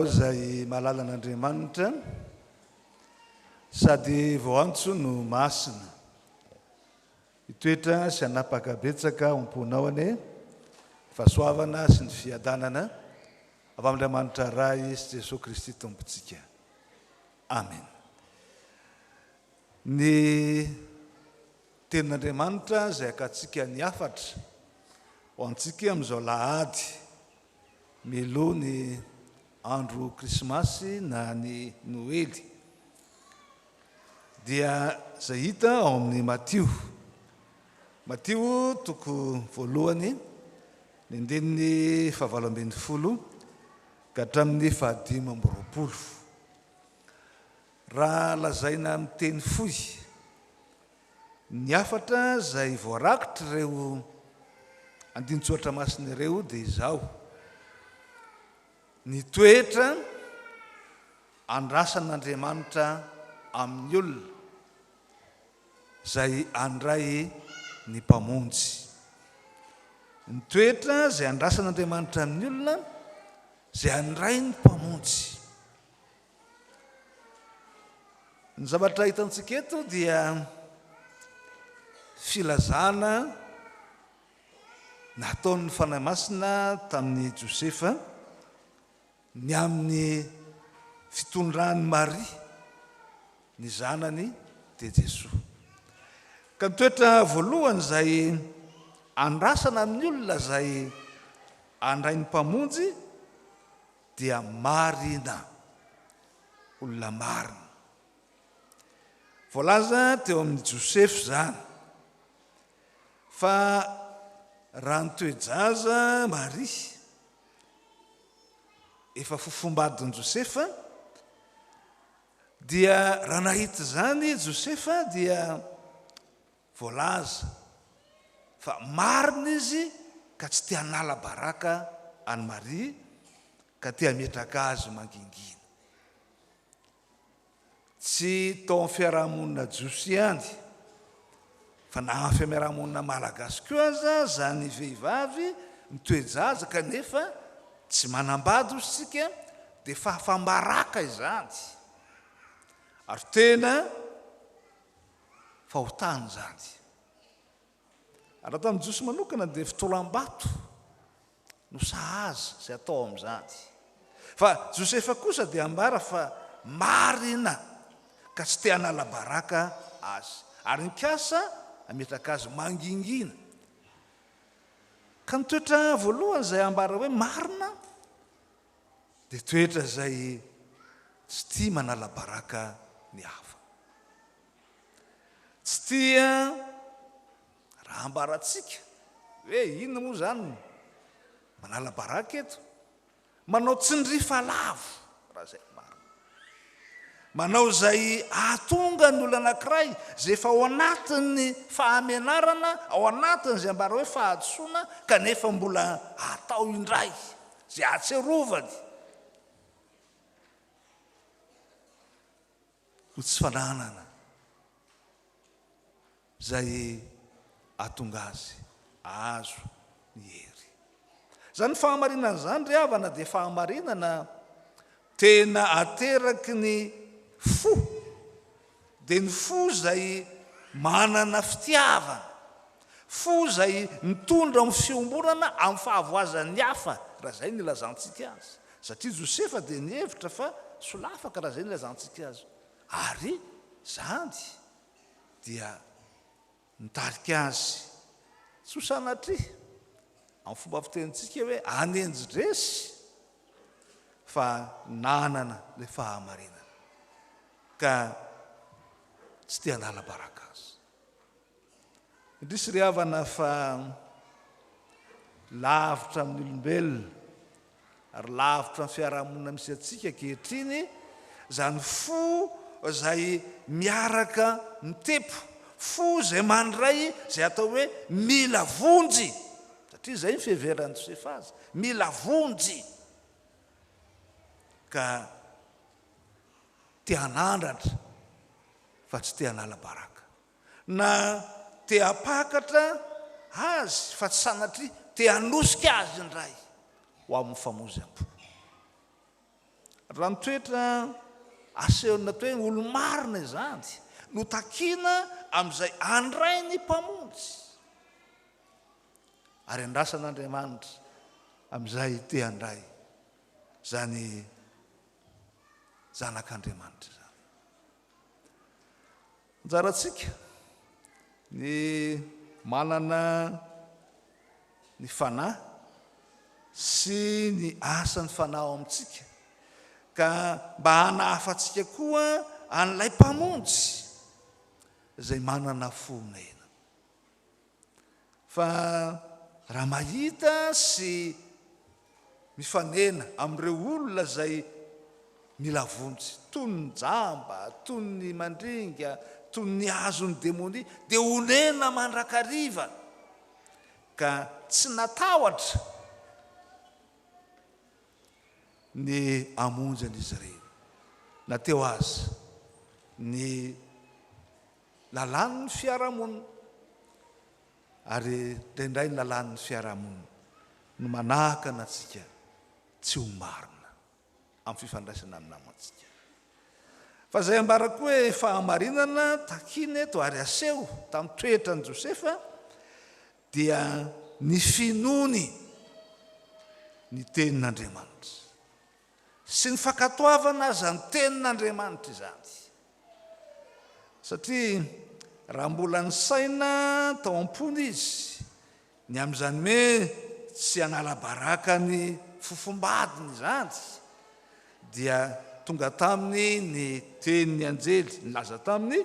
Ianao izay malala an'Andriamanitra sady voantso no masina. Itoetra sy anapaka-betsaka omponao ane fahasoavana sy ny fiadanana avy amin'Andriamanitra ray sy Jesosy Kristy tompontsika. Amen. Ny tenin'Andriamanitra izay akatsika ny afatra ho antsika amin'izao lahady miloha ny andro krismasy na ny noely dia izay hita ao amin'ny Matio toko voalohany ny andininy 17 ka hatramin'ny 15. Raha lazaina amin'ny teny fohy ny afatra izay voarakitra ireo andin-tsoatra masina ireo dia izao: ny toetra andrasan'Andriamanitra amin'ny olona izay andray ny mpamonjy. Ny toetra izay andrasan'Andriamanitra amin'ny olona izay andray ny mpamonjy. Ny zavatra hitantsika eto dia filazana nataon'ny fanahy masina tamin'ny Josefa ny amin'ny fitondrany Maria ny zanany dia Jesosy. Ka ny toetra voalohany izay andrasana amin'ny olona izay andray ny mpamonjy dia marina, olona marina. Voalaza teo amin'ny Josefa zany fa raha ny toe-jaza Maria efa fofombadin'i Josefa dia raha nahita zany Josefa dia voalaza fa marina izy ka tsy tia hanala baraka any Maria ka tia hametraka azy mangingina. Tsy tao amin'ny fiarahamonina jiosy ihany fa na amin'ny fiarahamonina malagasy koa aza zany vehivavy mitoe-jaza kanefa tsy manambady isika dia fahafambaraka izany ary tena fahotana izany. Ary tamin'ny jiosy manokana dia fitolam-bato no sahaza izay atao amin'izany. Fa Josefa kosa dia ambara fa marina ka tsy tia hanala baraka azy ary mikasa hametraka azy mangingina. Ka ny toetra voalohany izay ambara hoe marina dia toetra izay tsy tia manala baraka ny hafa. Tsy tia raha ambaratsika hoe inona moa zany manala baraka eto, manao tsindrifa lavo raha zay marina, manao izay ahatonga ny olona anankiray izay efa ao anatin'ny fahamenarana, ao anatin'izay ambara hoe fahadosoana kanefa mbola atao indray izay atserovany ho tsy fananana izay ahatonga azy azo ny hery. Zany fahamarinana zany ry havana dia fahamarinana tena ateraky ny fo, dia ny fo izay manana fitiavana, fo izay mitondra amin'ny fiomborana amin'ny fahavoazan'ny hafa, raha izay ny ilazantsika azy. Satria Josefa dia nihevitra fa solafaka raha izay ny ilazantsika azy. Ary zany dia nitarika azy tsy ho sanatria amin'ny fomba fitenitsika hoe hanenjidresy fa nanana ilay fahamarinana ka tsy tia hanala baraka azy. Indrisy ry havana fa lavitra amin'ny olombelona ary lavitra amin'ny fiarahamonina misy antsika ankehitriny zany fo izay miaraka mitepo, fo izay mandray izay atao hoe mila vonjy, satria izay ny fiheveran'i Josefa azy, mila vonjy ka tia hanandratra fa tsy tia hanala baraka, na tia hapakatra azy fa tsy sanatria tia hanosika azy indray ho amin'ny famonjam-po. raha nitoetra asehona to hoe olo-marina izany no takiana amin'izay andray ny mpamonjy ary andrasan'Andriamanitra amin'izay te handray zany zanak'Andriamanitra zany. Anjaratsika ny manana ny fanahy sy ny asan'ny fanahy ao amintsika ka mba hanahafatsika koa an'ilay mpamonjy izay manana fonena. Fa raha mahita sy mifanena amin'ireo olona izay mila vonjy toy ny jamba, toy ny mandringa, toy ny azon'ny demonia, dia honena mandrakariva ka tsy natahotra ny amonjy an'izy ireo. Nateo azy ny lalan'ny fiarahamonina ary indraindray ny lalan'ny fiarahamonina no manahaka antsika tsy ho marina amin'ny fifandraisana amin'ny namantsika. Fa izay ambarako hoe fahamarinana takiny eto ary aseho tamin'ny toetran'i Josefa dia ny finony ny tenin'Andriamanitra sy ny fankatoavana zany tenin'Andriamanitra izany. Satria raha mbola ny saina tao am-pony izy ny amin'izany hoe tsy hanala baraka ny fofombadiny izany, dia tonga taminy ny tenin'ny anjely nilaza taminy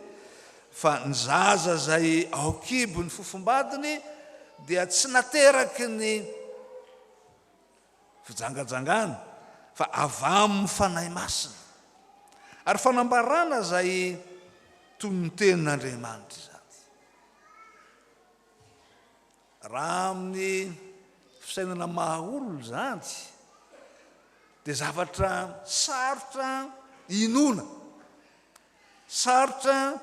fa ny zaza zay ao kibo ny fofombadiny dia tsy nateraky ny fijangajangana fa avaminy fanahy masina ary fanambarana zay toy ny tenin'Andriamanitra izany. Raha amin'ny fisainana mahaolo zany dia zavatra sarotra inona, sarotra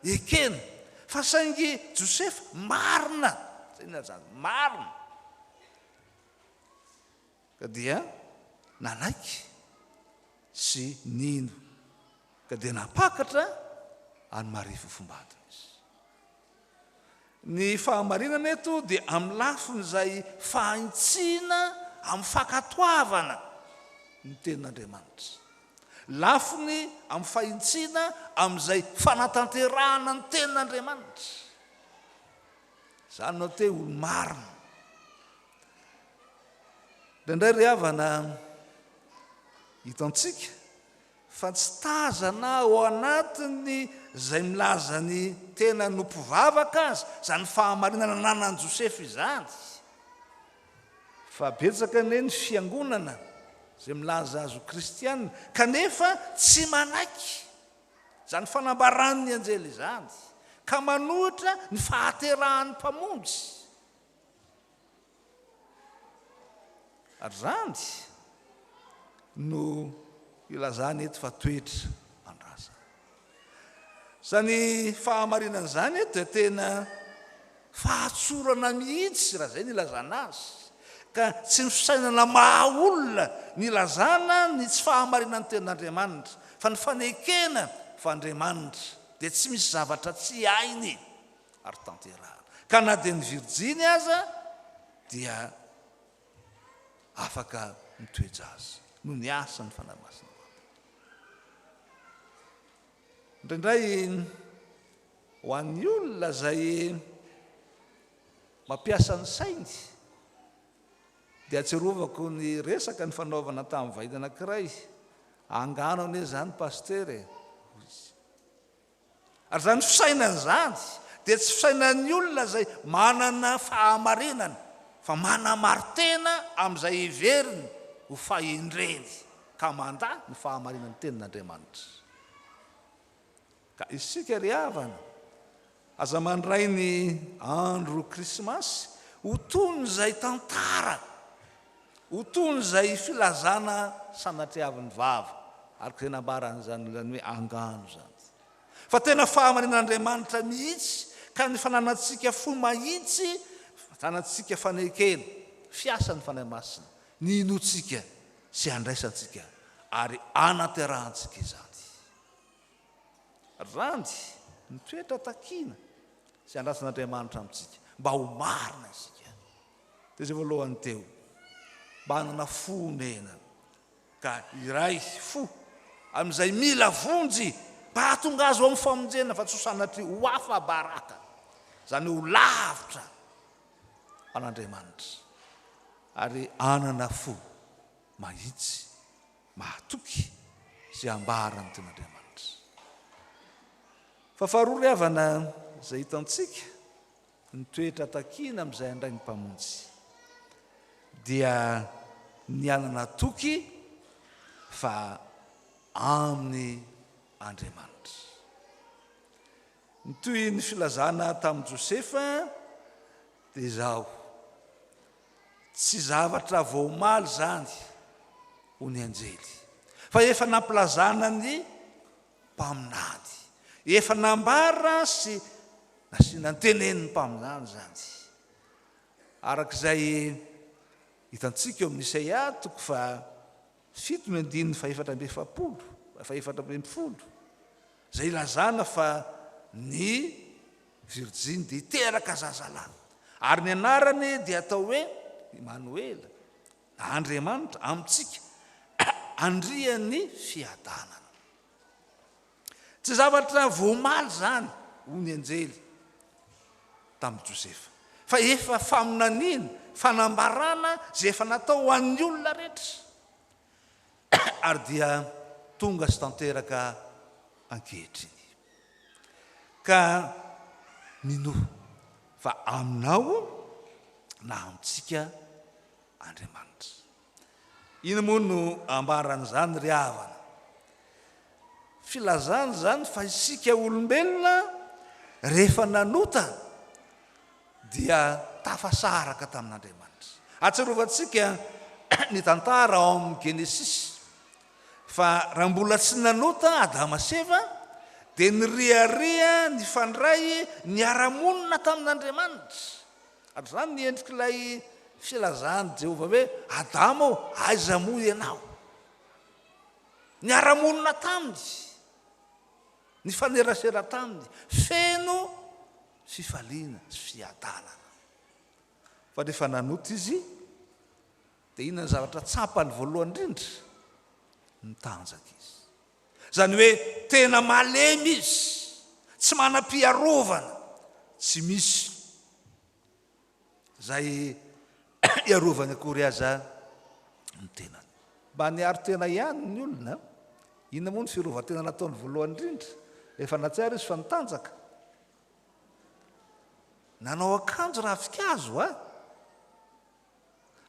ekena, fa saingy Josefa marina, zany marina ka dia nanaiky sy nino ka dia napakatra any Maria fofombadiny izy. Ny fahamarinana eto dia amin'ny lafiny izay fahintsiana amin'ny fankatoavana ny tenin'Andriamanitra, lafiny amin'ny fahintsiana amin'izay fanatanterahana ny tenin'Andriamanitra. Izany no te olo marina. Indraindray ry havana hitantsika fa tsy tazana ao anatiny izay milaza ny tena nompivavaka azy zany fahamarinana nanan'i Josefa izany, fa betsaka anie ny fiangonana izay milaza azy ho kristianina kanefa tsy manaiky zany fanambaran'ny anjely izany ka manohitra ny fahaterahan'ny mpamonjy. Ary zany no ilazany eto fa toetra andrasa. Zany fahamarinana zany eto dia tena fahatsorana mihitsy raha zay nilazana azy, ka tsy ny fisainana mahaolona nilazana ny tsy fahamarinana ny tenin'Andriamanitra fa ny fanekena fa Andriamanitra dia tsy misy zavatra tsy hainy ary tanterahana. Ka na dia ny Virjiny aza dia afaka mitoetra azy no ny asany fanahy masina. Indraindray ho an'ny olona zay mampiasa ny sainy dia atserovako ny resaka ny fanaovana tamin'ny vahiny anankiray, angano anie zany pastery. Ary zany fisainana zany dia tsy fisainan'ny olona zay manana fahamarinana fa manamartena amin'izay heveriny ho fahendreny ka manda ny fahamarinany tenin'Andriamanitra. Ka isika ry havana aza mandray ny andro krismasy ho toy izay tantara, ho toy izay filazana sanatriavin'ny vava araka izay nambaran'izany hoe angano zany. Fa tena fahamarinan'Andriamanitra mihitsy ka ny fananantsika fo mahitsy, fananantsika fanekena, fiasan'ny fanahy masina, ny inotsika sy andraisantsika ary anaterantsika izany. Randy ny toetra takiana sy andrasan'Andriamanitra amintsika mba ho marina isika. Dia izay voalohany teo, mba hanana fonena ka iray fo amin'izay mila vonjy mba hahatonga azy ho amin'ny famonjena fa tsy ho sanatry ho hafa baraka, izany ho lavitra an'Andriamanitra ary anana fo mahitsy mahatoky sy ambarany ten'Andriamanitra. Fa faharoa ry havana izay hitantsika ny toetra takiana amin'izay handray ny mpamonjy dia ny anana toky fa amin'ny Andriamanitra. Ny toy ny filazana tamin'i Josefa dia izao, tsy zavatra voamaly zany ho ny anjely, fa efa nampilazana ny mpaminany, efa nambara sy nasiana tenen'ny mpaminany zany. Arak'izay hitantsika eo amin'ny Isaia toko fa 7:420 izay lazana fa ny Virjiny dia hiteraka zazalahy ary ny anarany dia atao hoe Emmanuel, Andriamanitra amintsika andriany fiadanana. Tsy zavatra voamaly zany ho ny anjely tamin'i Josefa, fa efa faminaniana, fanambarana zay efa natao ho an'ny olona rehetra ary dia tonga sy tanteraka ankehitriny. Ka minoho fa aminao na amintsika Andriamanitra. Ino moa no ambaran'izany ry havana? Filazany zany fa isika olombelona rehefa nanota dia tafasaraka tamin'Andriamanitra. Ahatsiarovantsika ny tantara ao amin'ny Genesis fa raha mbola tsy nanota Adama sy Eva dia niriaria ny fandray niara-monina tamin'Andriamanitra. Ary zany ny endrik'ilay filazany Jehovah hoe Adama aiza moa ianao? Niara-monina taminy, ny fanerasera taminy, feno fifaliana sy fiadanana. Fa rehefa nanota izy dia inona ny zavatra tsapany voalohany indrindra? Nitanjaka izy. Izany hoe tena malemy izy, tsy manam-piarovana, tsy misy izay iarovany akory aza ny tenany. Mba niaro tena ihany ny olona. Inona moa ny fiarovan-tena nataony voalohany indrindra? Efa natsiaro izy fa nitanjaka. Nanao akanjo ravin-kazo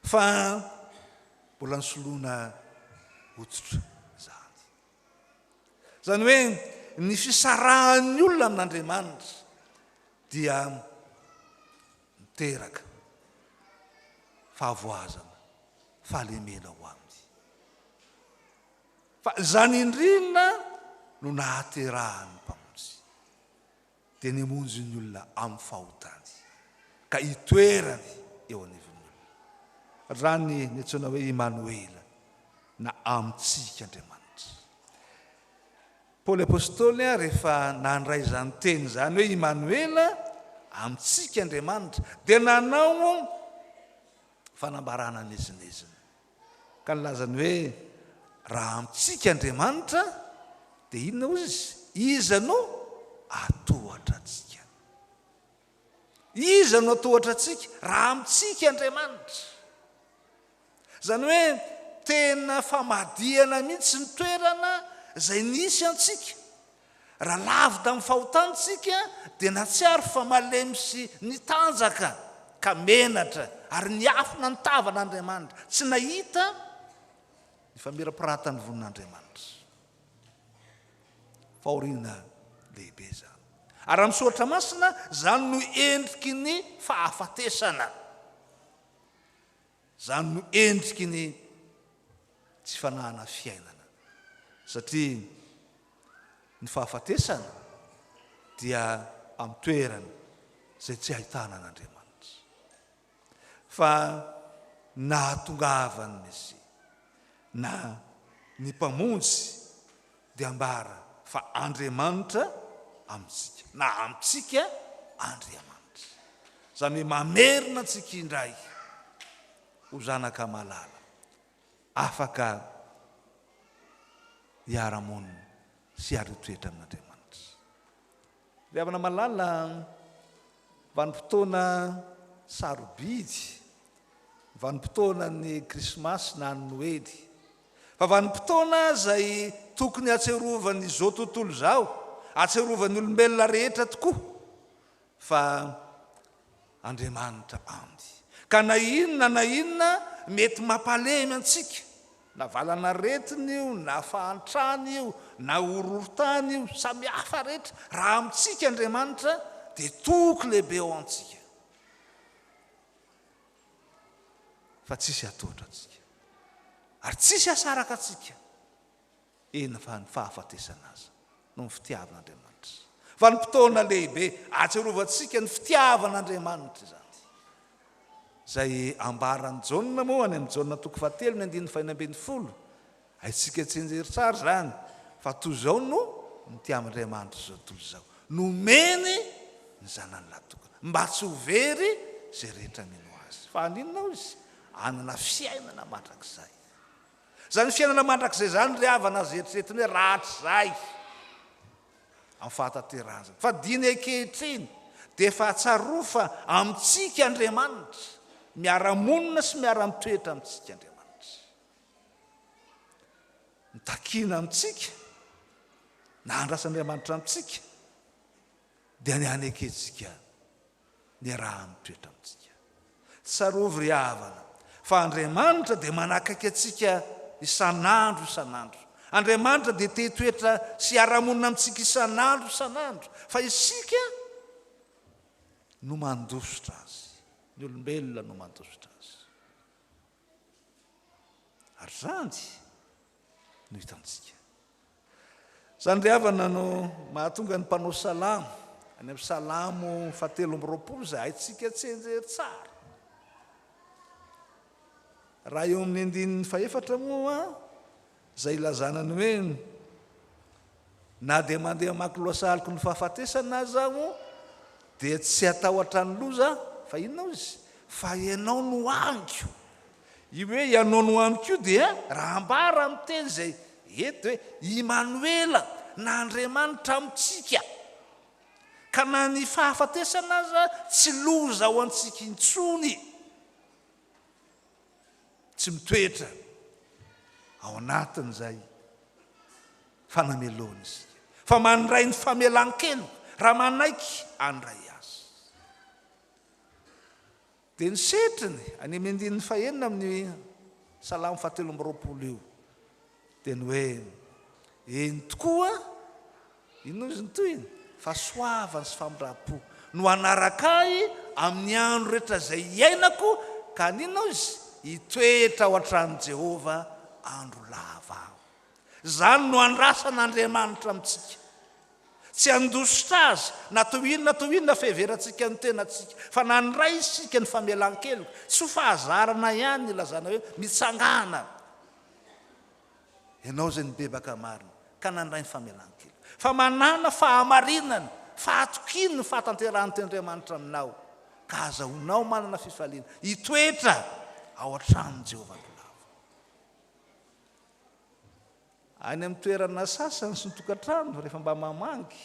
fa mbola nisoloana hoditra zany. Zany hoe ny fisarahan'ny olona amin'Andriamanitra dia miteraka fahavoazana, fahalemena ho aminy. Fa zany indrindra no nahaterahan'ny mpamonjy dia nimonjy ny olona amin'ny fahotany ka hitoerany eo anivon'ny olona. Rany niantsoina hoe Emmanuel, na amintsika Andriamanitra. Paoly apôstôly rehefa nandray izany teny zany hoe Emmanuel, amintsika Andriamanitra, dia nanao fanambarana nezinezina ka nilazany hoe raha amintsika Andriamanitra dia inona ozy? Iza no atohatra antsika? Iza no atohatra antsika raha amintsika Andriamanitra? Zany hoe tena famadihana mihitsy ny toerana izay nisy antsika. Raha lavy tamin'ny fahotantsika dia natsiaro fa malemy sy nitanjaka ka menatra ary niafina ny tavan'Andriamanitra, tsy nahita ny famirapiratany vonin'Andriamanitra. Fahoriana lehibe zany. Ary amin'ny soratra masina zany no endriky ny fahafatesana, zany no endriky ny tsy fanahana fiainana, satria ny fahafatesana dia amin'ny toerana izay tsy ahitana an'Andriamanitra. Fa nahatongavany Mesia, na ny mpamonjy dia ambara fa Andriamanitra amintsika na amintsika Andriamanitra. Zany mamerina antsika indray ho zanaka malala afaka hiara-monina sy hiara-toetra amin'Andriamanitra. Ry havana malala, vanim-potoana sarobidy, vanim-potoana ny krismasy na ny noely, fa vanim-potoana zay tokony atserovany izao tontolo zao, atserovany olombelona rehetra tokoa, fa Andriamanitra aminy. Ka na inona mety mampalemy antsika, na valana retiny io, na fahantrany io, na ororotany io, samy hafa rehetra, raha amintsika Andriamanitra dia toky lehibe ao antsika. Fa tsisy atodra antsika, ary tsisy asaraka antsika, ena fa ny fahafatesana azy no ny fitiavan'Andriamanitra. Vanim-potoana lehibe atserovantsika ny fitiavan'Andriamanitra zany. Zay ambarany Jaona moa any amin'ny Jaona 7:9-10, haitsika tsenjery tsara zany, fa toy zao no nitiavan'Andriamanitra zao tontolo zao, nomeny ny zanany latokana mba tsy ho very zay rehetra mino azy. Fa aninona izy? Anana fiainana mandrakizay. Zany fiainana mandrakizay zany ry havana azy eritreretiny hoe rahatry zay amin'ny fahataterana zany. Fa diny ankehitriny dia efa tsarofa amintsika Andriamanitra, miara-monina sy miara-mitoetra amintsika Andriamanitra. Mitakina amintsika na andras'Andriamanitra amintsika dia ny any anketsika ny raha mitoetra amintsika. Tsarovy ry havana fa Andriamanitra dia manakaiky atsika isan'andro. Andriamanitra dia te-toetra sy ara-monina amintsika isan'andro, fa isika no mandositra azy, ny olombelona no mandositra azy. Ary zany no hitantsika. Zany ry havana no mahatonga ny mpanao salamo any amin'ny Salamo 7:20 zay haitsika tsenjery tsara. Raha eo amin'ny 14 moa zay ilazanany hoe na dia mandeha mamaky loasaliko ny fahafatesana zaho dia tsy atahotra ny loza, fa inona izy? Fa ianao no amiko. Io hoe ianao no amiko io dia raha ambara amin'ny teny zay eto hoe Immanuela, na Andriamanitra amintsika. Ka na ny fahafatesana aza tsy loza ao antsika intsony, tsy mitoetra ao anatin'izay fanamelona isika, fa mandray ny famelan-kelo raha manaiky andray azy. Dia ny setriny any amin'ny 9 amin'ny Salamo 7:20 io dia ny hoe eny tokoa, inona izy ny toyiny? Fa soavana sy famindram-po no anarakay amin'ny andro rehetra zay iainako, ka ninona izy? Hitoetra ao an-tran'i Jehova andro lava aho. Zany no andrasan'Andriamanitra amintsika, tsy andositra azy na toinona feheveratsika ny tenatsika, fa nandray isika ny famelan-kelo, tsy ho fahazarana ihany ilazana hoe mitsangana. Ianao zay nibebaka marina ka nandray ny famelan-kelo, fa manana fahamarinana, fahatokiny ny fahatanterahany ten'Andriamanitra aminao, ka azahoanao manana fifaliana hitoetra ao an-tranon'i Jehova andro lava. Any amin'ny toerana sasany sy ny tokantrano rehefa mba mamangy,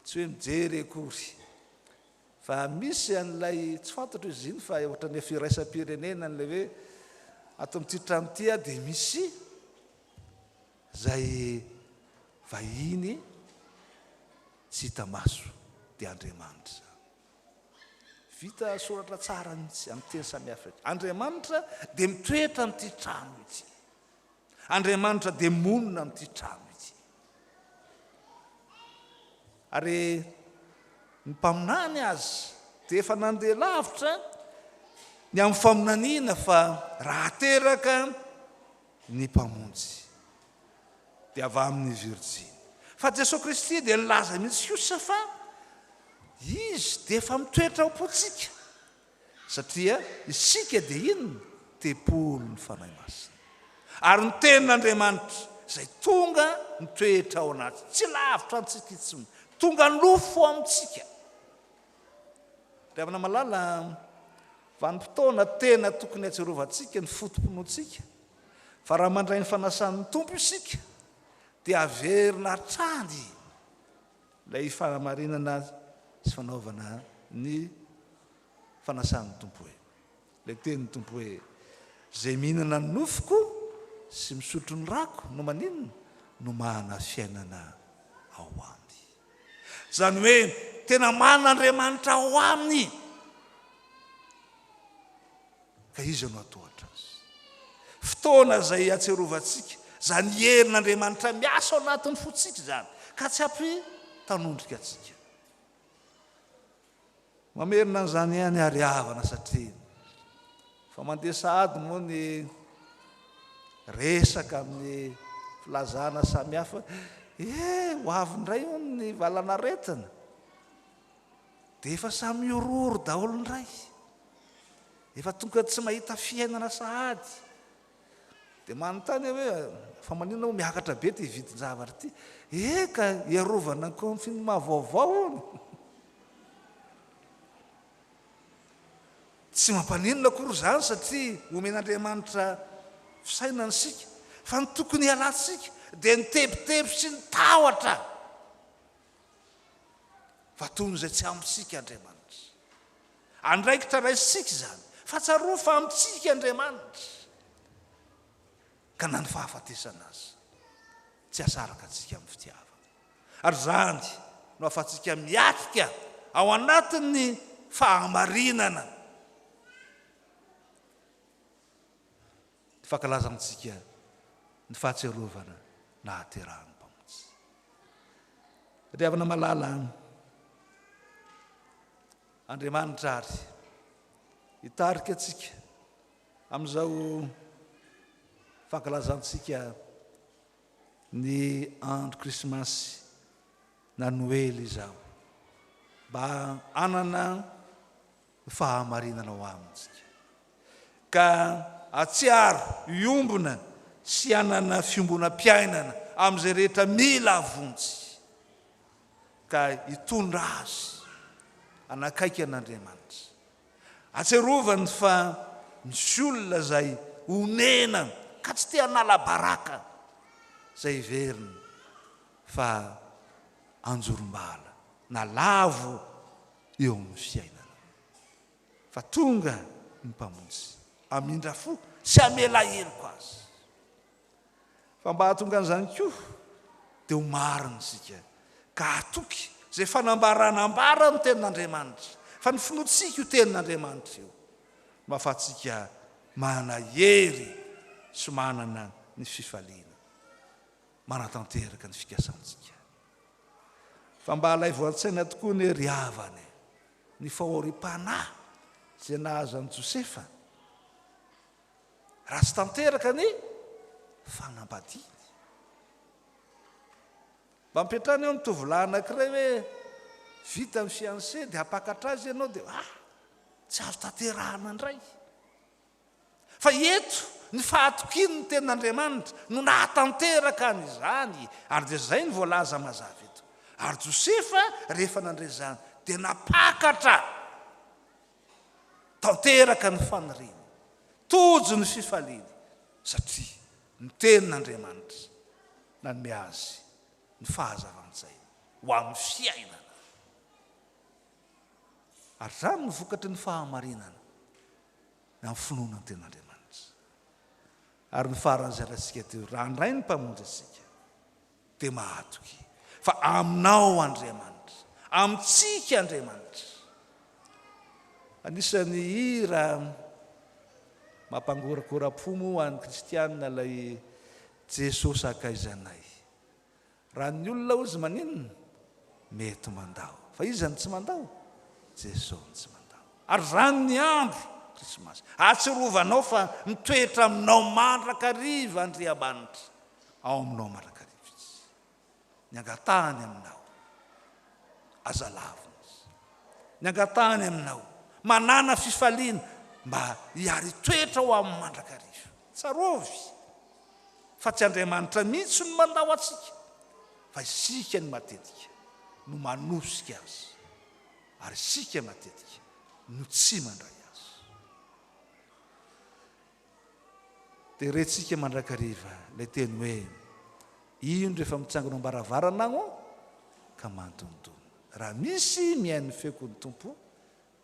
tsy hoe mijery akory, fa misy an'ilay tsy fantatro izy iny, fa ohatra ny firaisam-pirenena n'ilay hoe ato amin'ity trano ity dia misy zay vahiny tsy hita maso dia Andriamanitra. Vita soratra tsara mihitsy amin'ny teny samihafa. Andriamanitra dia mitoetra amin'ity trano ity. Andriamanitra dia monina amin'ity trano ity. Ary ny mpaminany azy dia efa nandeha lavitra ny amin'ny faminaniana, fa raha teraka ny mpamonjy dia avy amin'ny Virjiny. Fa Jesosy Kristy dia nilaza mihitsy kosa fa izy dia efa mitoetra ao am-pontsika, satria isika dia inona? Tempolo ny fanahy masina. ary ny tenin'Andriamanitra izay tonga mitoetra ao anaty tsy lavitra antsika itsony tonga nofo amintsika. Ry havana malala vanim-potoana tena tokony atserovantsika ny fotom-pinoantsika fa raha mandray ny fanasan'ny tompo isika dia averina hatrany ilay fahamarinana sy fanaovana ny fanasan'ny tompo hoe ilay tenin'ny tompo hoe zay mihinana ny nofoko sy misotro ny rako no maninona no mana fiainana ao aminy. Zany hoe tena mana Andriamanitra ao aminy ka izy no atohatra azy. Fotoana zay atserovantsika zany herin'Andriamanitra miasa ao anatin'ny fotsika zany ka tsy ampitanondrika atsika. Mamerina an'izany ihany ary havana satria fa mandeha sahady moa ny resaka amin'ny filazana samihafa ho avy indray ny valanaretina dia efa samy miororo daholo indray efa tonga tsy mahita fiainana sahady dia manontany hoe fa maninona ho miakatra be ty vidin-javatra ty ka iarovana ny confinement vaovao tsy mampaninona kory zany satria omen'Andriamanitra fisainana sika fa ny tokony hialatsika dia ny tebiteby sy ny tahotra fa toy ny zay tsy amintsika Andriamanitra andraikitra raisitsika zany fa tsaroa fa amintsika Andriamanitra ka na ny fahafatesana azy tsy asaraka atsika amin'ny fitiavana ary zany no afatsika miatrika ao anatin'ny fahamarinana fankalazantsika ny fahatserovana nahaterahan'ny mpamotsy. Ry havana malala Andriamanitra ary hitarika atsika amin'izao fankalazantsika ny andro krismasy na noely izao mba anana fahamarinana ao amintsika ka atsiaro iombona sy anana fiombonam-piainana amin'izay rehetra mila avontsy ka hitondra azy anakaiky an'Andriamanitra. Atserovany fa misy olona zay onena ka tsy te hanala baraka zay veriny fa anjorom-bala na lavo eo amin'ny fiainana fa tonga ny mpamonjy amindra fo sy amela heloka azy fa mba hahatonga an'izany koa dia ho marina sika ka atoky zay fanambaranambara ny tenin'Andriamanitra fa ny finoatsika io tenin'Andriamanitra io mahafatsika mana hery sy manana ny fifaliana manatanteraka ny fikasantsika fa mba halay voan-tsaina tokoa ny ry havany ny fahoriam-panahy zay nahazo an'i Josefa raha tsy tanteraka ny fanambadiany mba mipetrana eo ny tovolahy anankiray hoe vita ny fiancé dia hapakatra azy ianao dia tsy azo tanterahana indray fa eto ny fahatokiny ny tenin'Andriamanitra no nahatanteraka an'izany ary dia zay ny voalaza mazava eto ary Josefa rehefa nandray zany dia napakatra tanteraka ny faniriany tojo ny fifaliany satria ny tenin'Andriamanitra nanome azy ny fahazavan-tsaina ho amin'ny fiainana ary zany no vokatry ny fahamarinana amin'ny finoana ny tenin'Andriamanitra. Ary ny faran'izay rahantsika teo raha andray ny mpamonjy atsika dia mahatoky fa aminao Andriamanitra amintsika Andriamanitra anisany hira mampangorakoram-po moa an'ny kristianina ilay Jesosy akaizanay raha ny olona ozy maninona mety mandao fa izany tsy mandao Jesosy tsy mandao ary zany ny andro krismasy atserovanao fa mitoetra aminao mandrakariva Andriamanitra ao aminao mandrakariva izy ny angatahany aminao azalavina izy ny angatahany aminao manana fifaliana mba hiary toetra ho amin'ny mandrakariva tsarovy fa tsy Andriamanitra mihitsy no manao atsika fa isika ny matetika no manosika azy ary isika matetika no tsy mandray azy. dia retsika mandrakariva lay teny hoe ino rehefa mitsangana ambaravarana agno ka mantondono. Raha misy mihaino feoko ny tompo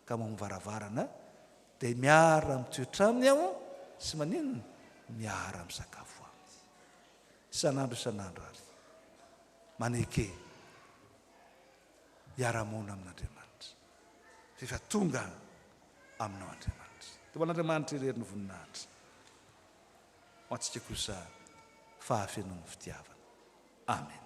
ka mamivaravarana dia miara mitoetra aminy aho sy maninona miara misakafo aminy isan'andro ary maneke hiara-mona amin'Andriamanitra fefa tonga aminao Andriamanitra. Dia ho an'Andriamanitra irery ny voninahitra ho antsika kosa fahafenon'ny fitiavana. Amen.